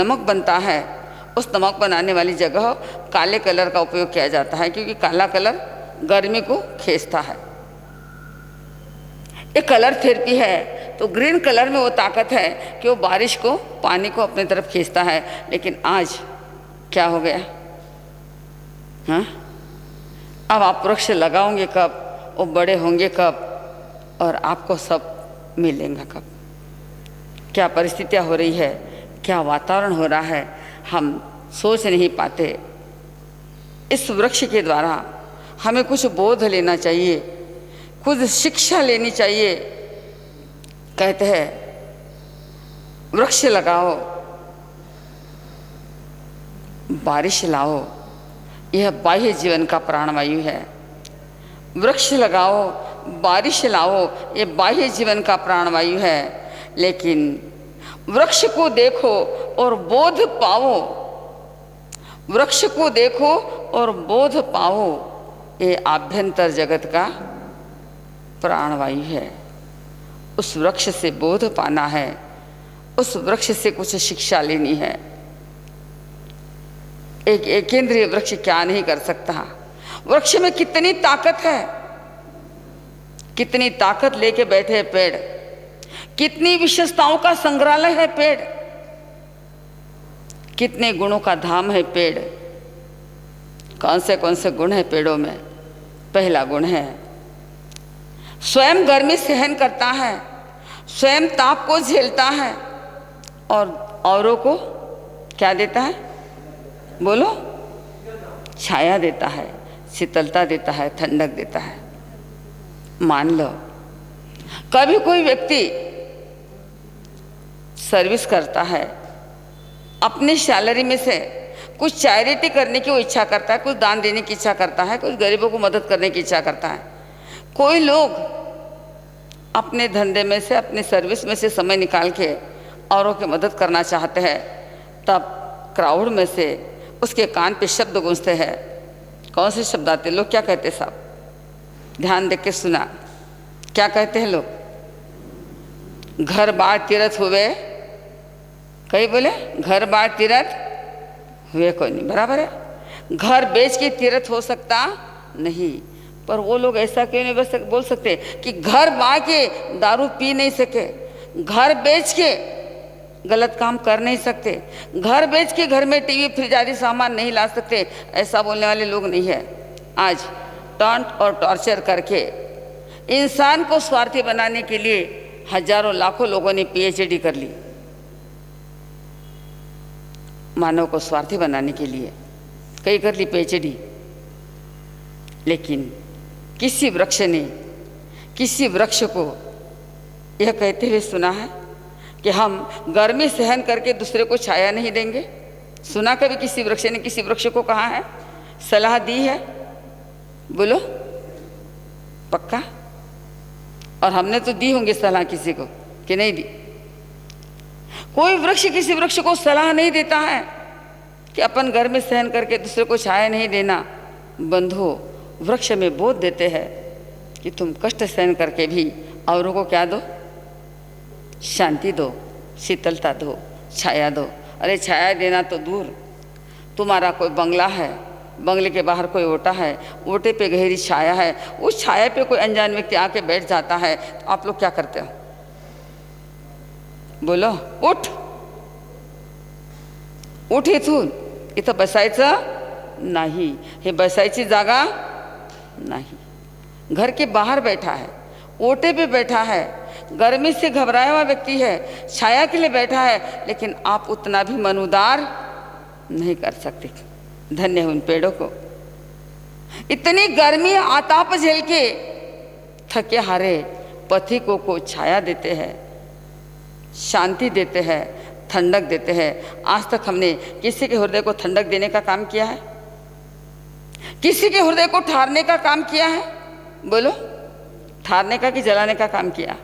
नमक बनता है, उस नमक बनाने वाली जगह काले कलर का उपयोग किया जाता है, क्योंकि काला कलर गर्मी को खींचता है। एक कलर थेरेपी है, तो ग्रीन कलर में वो ताकत है कि वो बारिश को, पानी को अपनी तरफ खींचता है। लेकिन आज क्या हो गया? हाँ, अब आप वृक्ष लगाओगे कब, वो बड़े होंगे कब, और आपको सब मिलेंगे कब? क्या परिस्थितियाँ हो रही है, क्या वातावरण हो रहा है, हम सोच नहीं पाते। इस वृक्ष के द्वारा हमें कुछ बोध लेना चाहिए, कुछ शिक्षा लेनी चाहिए। कहते हैं वृक्ष लगाओ, बारिश लाओ, यह बाह्य जीवन का प्राणवायु है। वृक्ष लगाओ, बारिश लाओ, ये बाह्य जीवन का प्राणवायु है। लेकिन वृक्ष को देखो और बोध पाओ, वृक्ष को देखो और बोध पाओ, ये आभ्यंतर जगत का प्राणवायु है। उस वृक्ष से बोध पाना है, उस वृक्ष से कुछ शिक्षा लेनी है। एक एकेंद्रीय वृक्ष क्या नहीं कर सकता? वृक्ष में कितनी ताकत है, कितनी ताकत लेके बैठे है पेड़, कितनी विशेषताओं का संग्रहालय है पेड़, कितने गुणों का धाम है पेड़। कौन से गुण है पेड़ों में? पहला गुण है स्वयं गर्मी सहन करता है, स्वयं ताप को झेलता है, और औरों को क्या देता है? बोलो। छाया देता है, शीतलता देता है, ठंडक देता है। मान लो कभी कोई व्यक्ति सर्विस करता है, अपनी सैलरी में से कुछ चैरिटी करने की वो इच्छा करता है, कुछ दान देने की इच्छा करता है, कुछ गरीबों को मदद करने की इच्छा करता है। कोई लोग अपने धंधे में से, अपनी सर्विस में से समय निकाल के औरों की मदद करना चाहते हैं, तब क्राउड में से उसके कान पे शब्द गूंजते हैं। कौन से शब्द आते? लोग क्या कहते हैं? साहब ध्यान दे के सुना, क्या कहते हैं लोग? घर बार तीर्थ हुए, कई बोले घर बार तीर्थ हुए, कोई नहीं, बराबर है। घर बेच के तीर्थ हो सकता नहीं, पर वो लोग ऐसा क्यों नहीं बोल सकते कि घर बार के दारू पी नहीं सके, घर बेच के गलत काम कर नहीं सकते, घर बेच के घर में टीवी फ्रिज आदि सामान नहीं ला सकते? ऐसा बोलने वाले लोग नहीं है। आज टॉन्ट और टॉर्चर करके इंसान को स्वार्थी बनाने के लिए हजारों लाखों लोगों ने पीएचडी कर ली। मानव को स्वार्थी बनाने के लिए कई कर ली पीएचडी, लेकिन किसी वृक्ष ने, किसी वृक्ष को यह कहते हुए सुना है कि हम गर्मी सहन करके दूसरे को छाया नहीं देंगे? सुना कभी किसी वृक्ष ने किसी वृक्ष को कहा है, सलाह दी है? बोलो पक्का? और हमने तो दी होंगी सलाह किसी को कि नहीं दी? कोई वृक्ष किसी वृक्ष को सलाह नहीं देता है कि अपन गर्मी सहन करके दूसरे को छाया नहीं देना। बंधुओं, वृक्ष में बोध देते हैं कि तुम कष्ट सहन करके भी औरों को क्या दो? शांति दो, शीतलता दो, छाया दो। अरे छाया देना तो दूर, तुम्हारा कोई बंगला है, बंगले के बाहर कोई ओटा है, ओटे पे गहरी छाया है, उस छाया पे कोई अनजान व्यक्ति आके बैठ जाता है, तो आप लोग क्या करते हो? बोलो उठ उठ, इथून इथं बसायचं नाही, हे बसायची जागा नहीं। घर के बाहर बैठा है, ओटे पे बैठा है, गर्मी से घबराया हुआ व्यक्ति है, छाया के लिए बैठा है, लेकिन आप उतना भी मन उदार नहीं कर सकते। धन्य है उन पेड़ों को, इतनी गर्मी आताप झेल के थके हारे पथिकों को छाया देते हैं, शांति देते हैं, ठंडक देते हैं। आज तक हमने किसी के हृदय को ठंडक देने का काम किया है? किसी के हृदय को ठारने का काम किया है? बोलो, ठारने का कि जलाने का काम किया?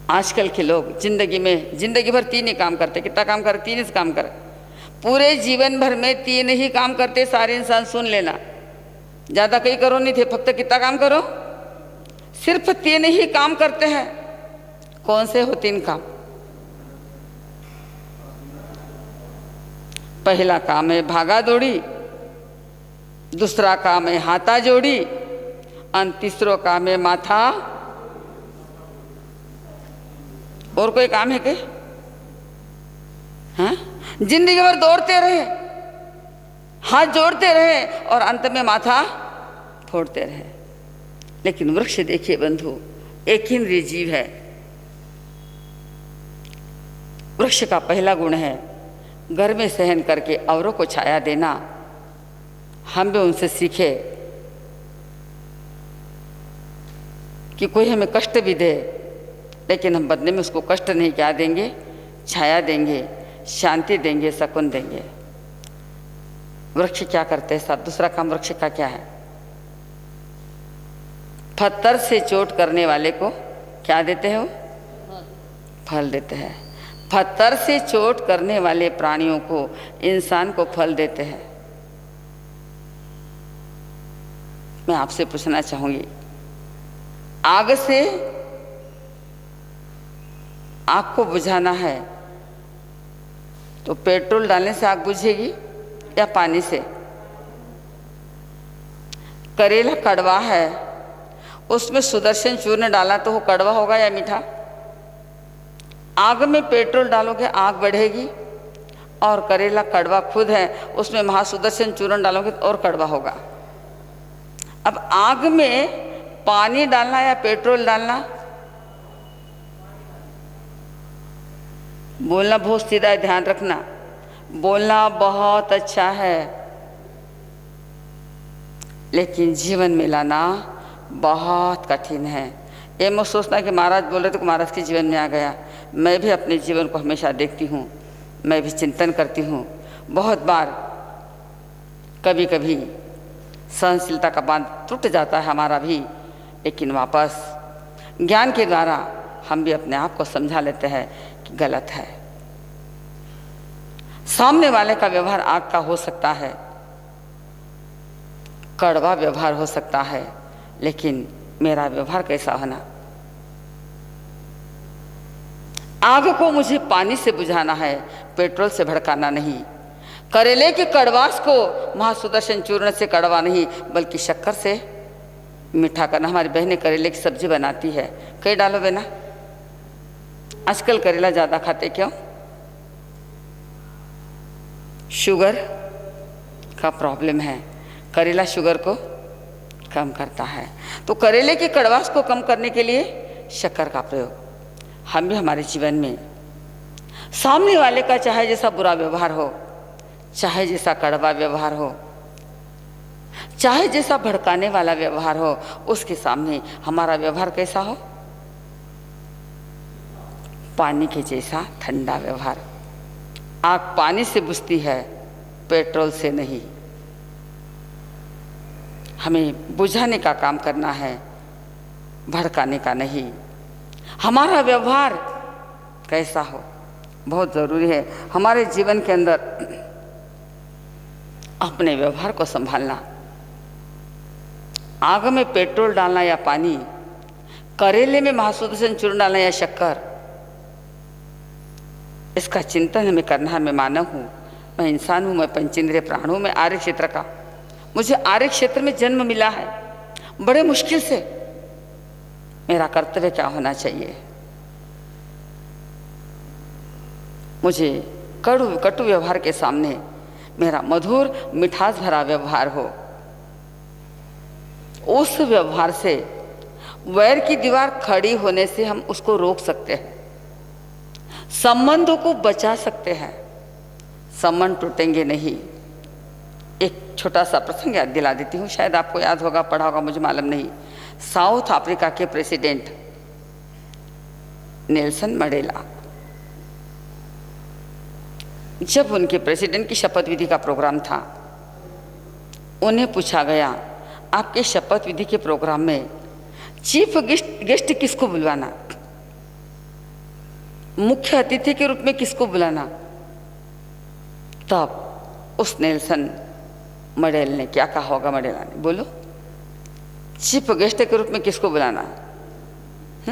आजकल के लोग जिंदगी भर तीन ही काम करते। कितना काम कर? तीन ही काम कर। पूरे जीवन भर में तीन ही काम करते। सारे इंसान सुन लेना, ज़्यादा कहीं करो नहीं थे, फक्त कितना काम करो? सिर्फ तीन ही काम करते हैं। कौन से हो तीन काम? पहला काम है भागा दौड़ी, दूसरा काम है हाथा जोड़ी, और तीसरो काम है माथा। और कोई काम है क्या? हाँ, जिंदगी भर दौड़ते रहे, हाथ जोड़ते रहे और अंत में माथा फोड़ते रहे। लेकिन वृक्ष देखिए बंधु, एक इंद्रिय जीव है। वृक्ष का पहला गुण है गर्मी सहन करके औरों को छाया देना। हम भी उनसे सीखे कि कोई हमें कष्ट भी दे, लेकिन हम बदले में उसको कष्ट नहीं क्या देंगे, छाया देंगे, शांति देंगे, सुकून देंगे। वृक्ष क्या करते हैं साहब? दूसरा काम वृक्ष का क्या है? पत्थर से चोट करने वाले को क्या देते हैं? वो फल देते हैं। पत्थर से चोट करने वाले प्राणियों को, इंसान को फल देते हैं। मैं आपसे पूछना चाहूंगी, आग से आग को बुझाना है तो पेट्रोल डालने से आग बुझेगी या पानी से? करेला कड़वा है, उसमें सुदर्शन चूर्ण डाला तो वो कड़वा होगा या मीठा? आग में पेट्रोल डालोगे आग बढ़ेगी, और करेला कड़वा खुद है, उसमें महासुदर्शन चूर्ण डालोगे तो और कड़वा होगा। अब आग में पानी डालना या पेट्रोल डालना? बोलना बहुत सीधा है, ध्यान रखना। बोलना बहुत अच्छा है, लेकिन जीवन में लाना बहुत कठिन है। ये मत सोचना कि महाराज बोल रहे तो महाराज के जीवन में आ गया। मैं भी अपने जीवन को हमेशा देखती हूँ, मैं भी चिंतन करती हूँ। बहुत बार कभी कभी सहनशीलता का बांध टूट जाता है हमारा भी, लेकिन वापस ज्ञान के द्वारा हम भी अपने आप को समझा लेते हैं कि गलत है। सामने वाले का व्यवहार आग का हो सकता है, कड़वा व्यवहार हो सकता है, लेकिन मेरा व्यवहार कैसा होना? आग को मुझे पानी से बुझाना है, पेट्रोल से भड़काना नहीं। करेले के कड़वास को महासुदर्शन चूर्ण से कड़वा नहीं, बल्कि शक्कर से मीठा करना। हमारी बहनें करेले की सब्जी बनाती है, कई डालो बहना। आजकल करेला ज़्यादा खाते क्यों? शुगर का प्रॉब्लम है, करेला शुगर को कम करता है। तो करेले के कड़वास को कम करने के लिए शक्कर का प्रयोग। हम भी हमारे जीवन में सामने वाले का चाहे जैसा बुरा व्यवहार हो, चाहे जैसा कड़वा व्यवहार हो, चाहे जैसा भड़काने वाला व्यवहार हो, उसके सामने हमारा व्यवहार कैसा हो? पानी के जैसा ठंडा व्यवहार। आग पानी से बुझती है, पेट्रोल से नहीं। हमें बुझाने का काम करना है, भड़काने का नहीं। हमारा व्यवहार कैसा हो बहुत ज़रूरी है। हमारे जीवन के अंदर अपने व्यवहार को संभालना। आग में पेट्रोल डालना या पानी, करेले में महासुदर्शन चूर्ण डालना या शक्कर, इसका चिंतन हमें करना है। मैं मानव हूँ, मैं इंसान हूँ, मैं पंचेंद्रिय प्राण हूँ, मैं आर्य क्षेत्र का, मुझे आर्य क्षेत्र में जन्म मिला है। बड़े मुश्किल से मेरा कर्तव्य क्या होना चाहिए? मुझे कटु व्यवहार के सामने मेरा मधुर मिठास भरा व्यवहार हो। उस व्यवहार से वैर की दीवार खड़ी होने से हम उसको रोक सकते हैं, संबंधों को बचा सकते हैं, संबंध टूटेंगे नहीं। एक छोटा सा प्रसंग याद दिला देती हूँ, शायद आपको याद होगा, पढ़ा होगा, मुझे मालूम नहीं। साउथ अफ्रीका के प्रेसिडेंट नेल्सन मंडेला, जब उनके प्रेसिडेंट की शपथ विधि का प्रोग्राम था, उन्हें पूछा गया आपके शपथ विधि के प्रोग्राम में चीफ गेस्ट किसको बुलवाना, मुख्य अतिथि के रूप में किसको बुलाना? तब उस नेल्सन मंडेला ने क्या कहा होगा? मंडेला ने, बोलो, चीफ गेस्ट के रूप में किसको बुलाना?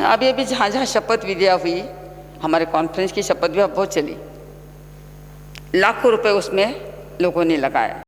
अभी अभी जहाँ जहाँ शपथ विधियाँ हुई, हमारे कॉन्फ्रेंस की शपथ भी अब बहुत चली, लाखों रुपए उसमें लोगों ने लगाया।